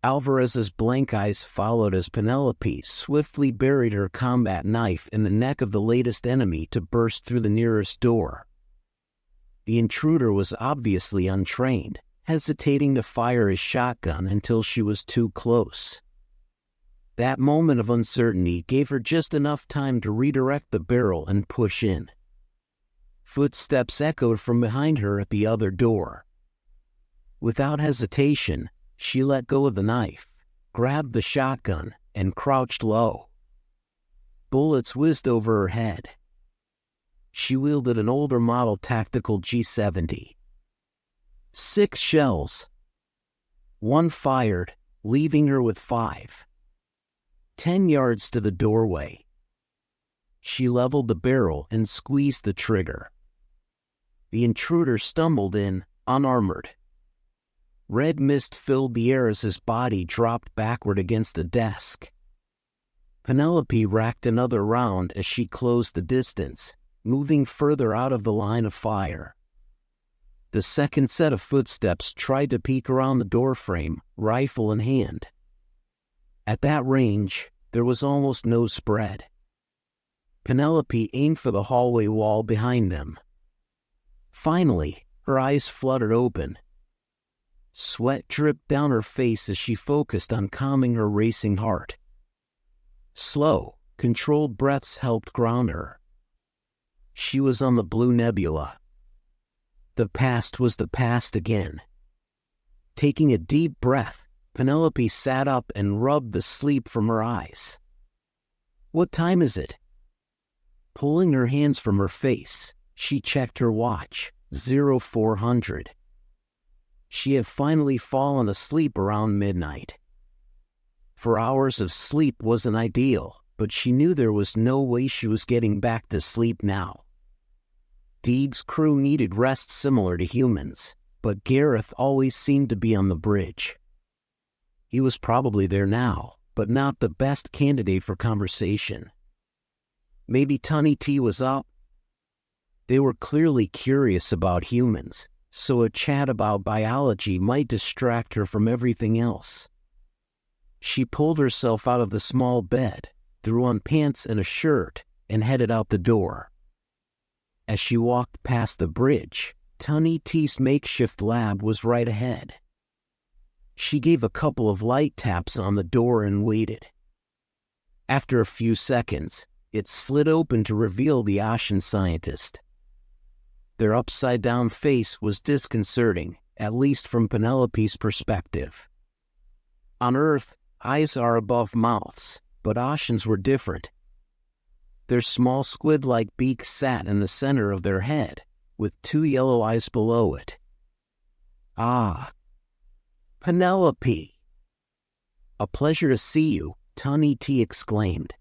Alvarez's blank eyes followed as Penelope swiftly buried her combat knife in the neck of the latest enemy to burst through the nearest door. The intruder was obviously untrained, hesitating to fire his shotgun until she was too close. That moment of uncertainty gave her just enough time to redirect the barrel and push in. Footsteps echoed from behind her at the other door. Without hesitation, she let go of the knife, grabbed the shotgun, and crouched low. Bullets whizzed over her head. She wielded an older model tactical G70. 6 shells. One fired, leaving her with 5. 10 yards to the doorway. She leveled the barrel and squeezed the trigger. The intruder stumbled in, unarmored. Red mist filled the air as his body dropped backward against a desk. Penelope racked another round as she closed the distance, moving further out of the line of fire. The second set of footsteps tried to peek around the doorframe, rifle in hand. At that range, there was almost no spread. Penelope aimed for the hallway wall behind them. Finally, her eyes fluttered open. Sweat dripped down her face as she focused on calming her racing heart. Slow, controlled breaths helped ground her. She was on the blue nebula. The past was the past again. Taking a deep breath, Penelope sat up and rubbed the sleep from her eyes. "What time is it?" Pulling her hands from her face, she checked her watch, 0400. She had finally fallen asleep around midnight. 4 hours of sleep wasn't ideal, but she knew there was no way she was getting back to sleep now. Deeg's crew needed rest similar to humans, but Gareth always seemed to be on the bridge. He was probably there now, but not the best candidate for conversation. Maybe Tunny T was up? They were clearly curious about humans, so a chat about biology might distract her from everything else. She pulled herself out of the small bed, threw on pants and a shirt, and headed out the door. As she walked past the bridge, Tunny T's makeshift lab was right ahead. She gave a couple of light taps on the door and waited. After a few seconds, it slid open to reveal the Ossian scientist. Their upside-down face was disconcerting, at least from Penelope's perspective. On Earth, eyes are above mouths, but Ossians were different. Their small squid-like beak sat in the center of their head, with 2 yellow eyes below it. "Ah, Penelope!" "A pleasure to see you," Tunny T exclaimed.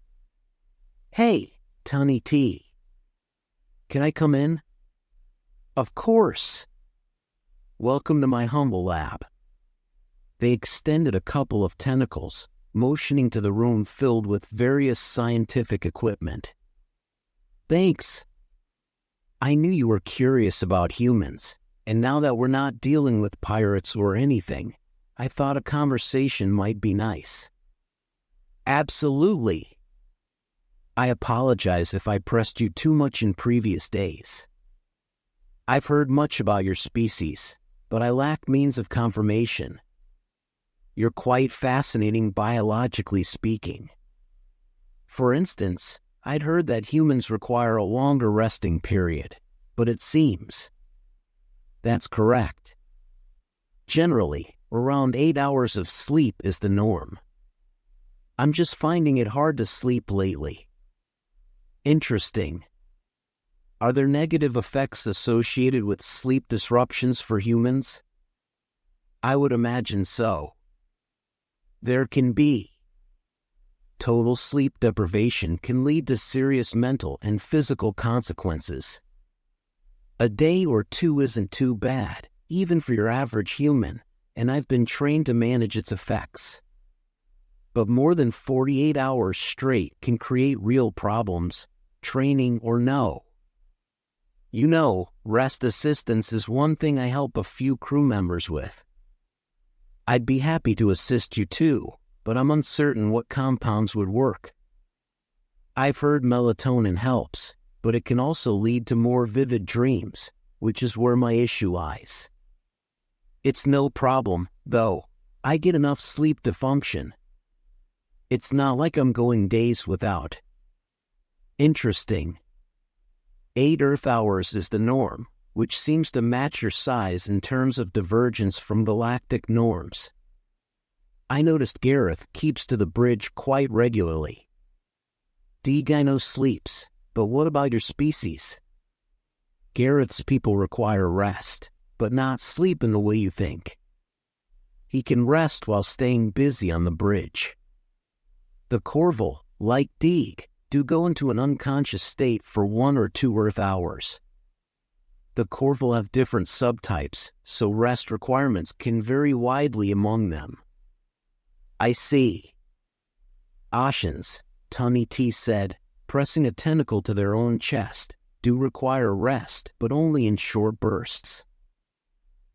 "Hey, Tunny T. Can I come in?" "Of course. Welcome to my humble lab." They extended a couple of tentacles, motioning to the room filled with various scientific equipment. "Thanks. I knew you were curious about humans, and now that we're not dealing with pirates or anything, I thought a conversation might be nice." "Absolutely. I apologize if I pressed you too much in previous days. I've heard much about your species, but I lack means of confirmation. You're quite fascinating biologically speaking. For instance, I'd heard that humans require a longer resting period, but it seems that's correct. Generally, around 8 hours of sleep is the norm. I'm just finding it hard to sleep lately." "Interesting. Are there negative effects associated with sleep disruptions for humans?" "I would imagine so. There can be. Total sleep deprivation can lead to serious mental and physical consequences. A day or 2 isn't too bad, even for your average human, and I've been trained to manage its effects. But more than 48 hours straight can create real problems, training or no. You know, rest assistance is one thing I help a few crew members with." I'd be happy to assist you too, but I'm uncertain what compounds would work. I've heard melatonin helps, but it can also lead to more vivid dreams, which is where my issue lies. It's no problem, though. I get enough sleep to function. It's not like I'm going days without. Interesting. 8 Earth hours is the norm, which seems to match your size in terms of divergence from galactic norms. I noticed Gareth keeps to the bridge quite regularly. Deeg sleeps, but what about your species? Gareth's people require rest, but not sleep in the way you think. He can rest while staying busy on the bridge. The Corval, like Deeg, do go into an unconscious state for 1 or 2 Earth hours. The Corval have different subtypes, so rest requirements can vary widely among them. I see. Ossians, Tony T said, pressing a tentacle to their own chest, do require rest, but only in short bursts.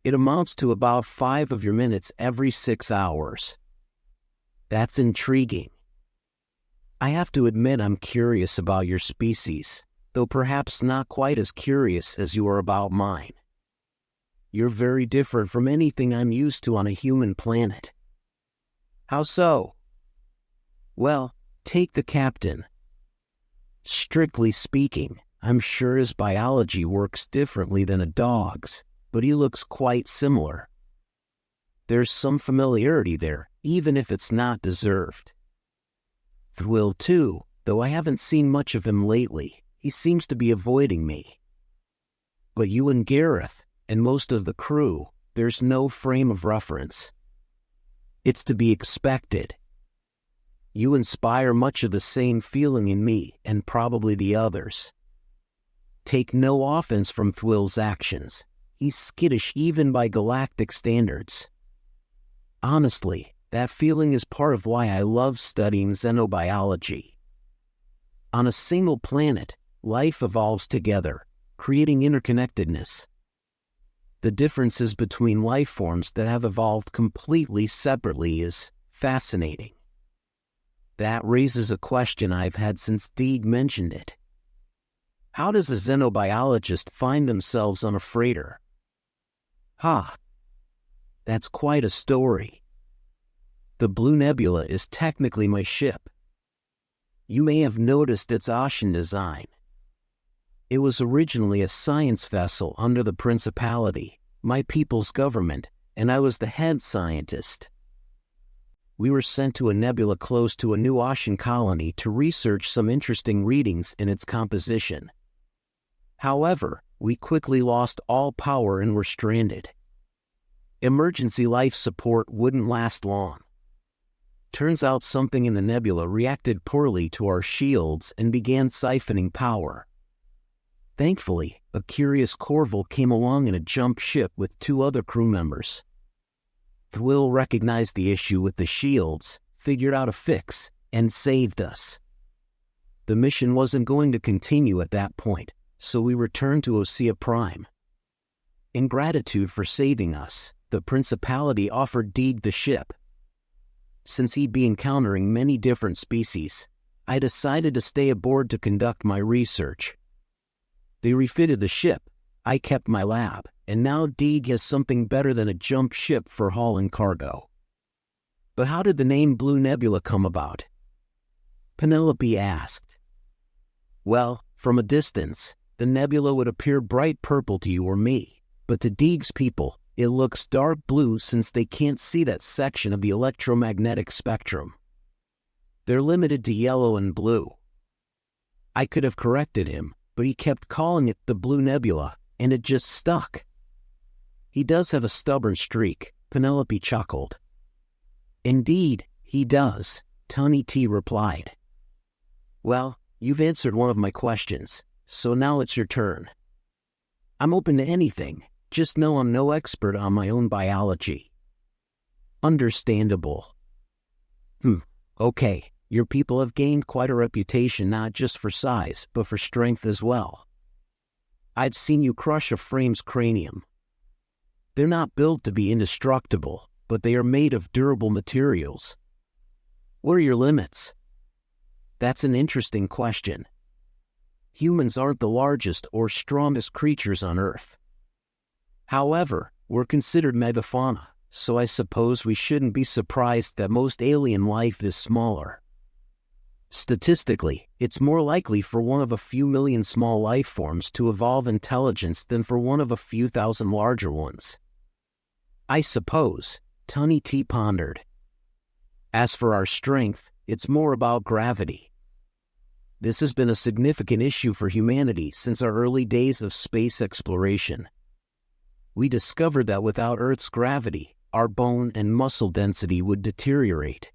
It amounts to about 5 of your minutes every 6 hours. That's intriguing. I have to admit I'm curious about your species, though perhaps not quite as curious as you are about mine. You're very different from anything I'm used to on a human planet. How so? Well, take the captain. Strictly speaking, I'm sure his biology works differently than a dog's, but he looks quite similar. There's some familiarity there, even if it's not deserved. Thwill too, though I haven't seen much of him lately. He seems to be avoiding me. But you and Gareth, and most of the crew, there's no frame of reference. It's to be expected. You inspire much of the same feeling in me, and probably the others. Take no offense from Thwill's actions. He's skittish even by galactic standards. Honestly, that feeling is part of why I love studying xenobiology. On a single planet, life evolves together, creating interconnectedness. The differences between life forms that have evolved completely separately is fascinating. That raises a question I've had since Deeg mentioned it. How does a xenobiologist find themselves on a freighter? That's quite a story. The Blue Nebula is technically my ship. You may have noticed its Ossian design. It was originally a science vessel under the Principality, my people's government, and I was the head scientist. We were sent to a nebula close to a new Ossian colony to research some interesting readings in its composition. However, we quickly lost all power and were stranded. Emergency life support wouldn't last long. Turns out something in the nebula reacted poorly to our shields and began siphoning power. Thankfully, a curious Corval came along in a jump ship with 2 other crew members. Thwill recognized the issue with the shields, figured out a fix, and saved us. The mission wasn't going to continue at that point, so we returned to Ossia Prime. In gratitude for saving us, the Principality offered Deeg the ship. Since he'd be encountering many different species, I decided to stay aboard to conduct my research. They refitted the ship, I kept my lab, and now Deeg has something better than a jump ship for hauling cargo. But how did the name Blue Nebula come about? Penelope asked. Well, from a distance, the nebula would appear bright purple to you or me, but to Deeg's people, it looks dark blue since they can't see that section of the electromagnetic spectrum. They're limited to yellow and blue. I could have corrected him, but he kept calling it the Blue Nebula, and it just stuck. He does have a stubborn streak, Penelope chuckled. Indeed, he does, Tony T replied. Well, you've answered one of my questions, so now it's your turn. I'm open to anything, just know I'm no expert on my own biology. Understandable. Okay, your people have gained quite a reputation not just for size, but for strength as well. I've seen you crush a frame's cranium. They're not built to be indestructible, but they are made of durable materials. What are your limits? That's an interesting question. Humans aren't the largest or strongest creatures on Earth. However, we're considered megafauna, so I suppose we shouldn't be surprised that most alien life is smaller. Statistically, it's more likely for one of a few million small life forms to evolve intelligence than for one of a few thousand larger ones. I suppose, Tiny T pondered. As for our strength, it's more about gravity. This has been a significant issue for humanity since our early days of space exploration. We discovered that without Earth's gravity, our bone and muscle density would deteriorate.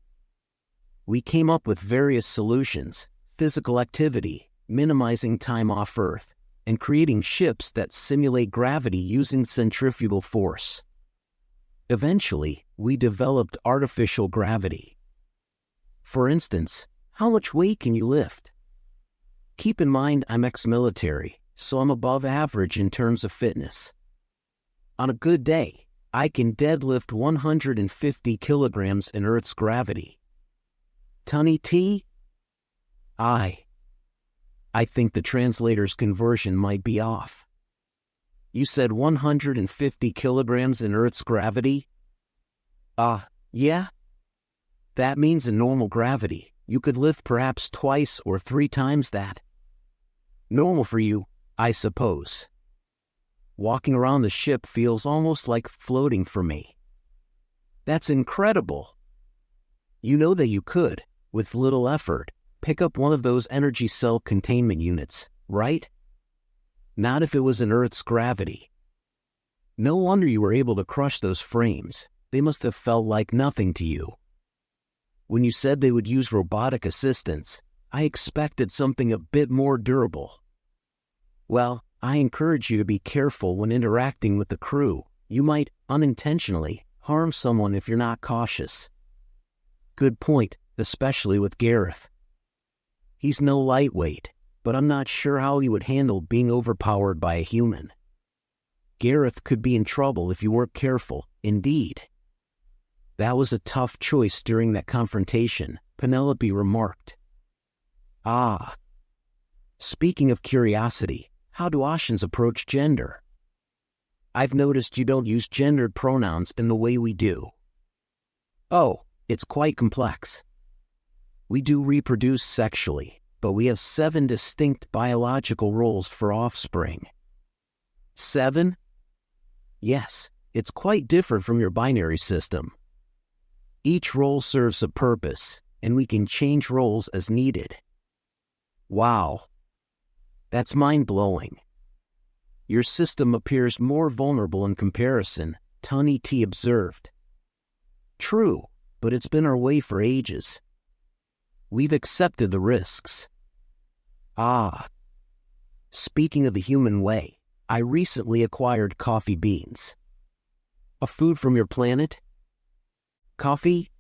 We came up with various solutions: physical activity, minimizing time off Earth, and creating ships that simulate gravity using centrifugal force. Eventually, we developed artificial gravity. For instance, how much weight can you lift? Keep in mind I'm ex-military, so I'm above average in terms of fitness. On a good day, I can deadlift 150 kilograms in Earth's gravity. Tiny T? I think the translator's conversion might be off. You said 150 kilograms in Earth's gravity? Yeah? That means in normal gravity, you could lift perhaps twice or 3 times that. Normal for you, I suppose. Walking around the ship feels almost like floating for me. That's incredible. You know that you could, with little effort, pick up one of those energy cell containment units, right? Not if it was in Earth's gravity. No wonder you were able to crush those frames. They must have felt like nothing to you. When you said they would use robotic assistance, I expected something a bit more durable. Well, I encourage you to be careful when interacting with the crew. You might, unintentionally, harm someone if you're not cautious. Good point, especially with Gareth. He's no lightweight, but I'm not sure how he would handle being overpowered by a human. Gareth could be in trouble if you weren't careful, indeed. That was a tough choice during that confrontation, Penelope remarked. Speaking of curiosity, how do Ossians approach gender? I've noticed you don't use gendered pronouns in the way we do. Oh, it's quite complex. We do reproduce sexually, but we have 7 distinct biological roles for offspring. 7? Yes, it's quite different from your binary system. Each role serves a purpose, and we can change roles as needed. Wow. That's mind-blowing. Your system appears more vulnerable in comparison, Tiny T observed. True, but it's been our way for ages. We've accepted the risks. Speaking of the human way, I recently acquired coffee beans. A food from your planet? Coffee?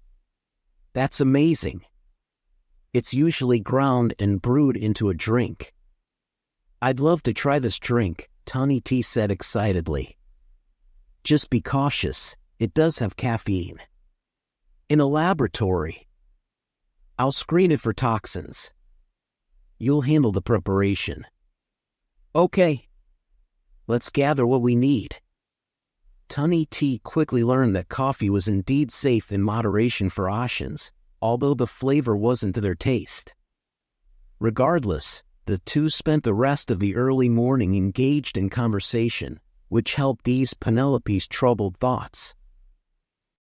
That's amazing. It's usually ground and brewed into a drink. I'd love to try this drink, Tiny T said excitedly. Just be cautious, it does have caffeine. In a laboratory. I'll screen it for toxins. You'll handle the preparation. Okay. Let's gather what we need. Tiny T quickly learned that coffee was indeed safe in moderation for Ossians, although the flavor wasn't to their taste. Regardless, the two spent the rest of the early morning engaged in conversation, which helped ease Penelope's troubled thoughts.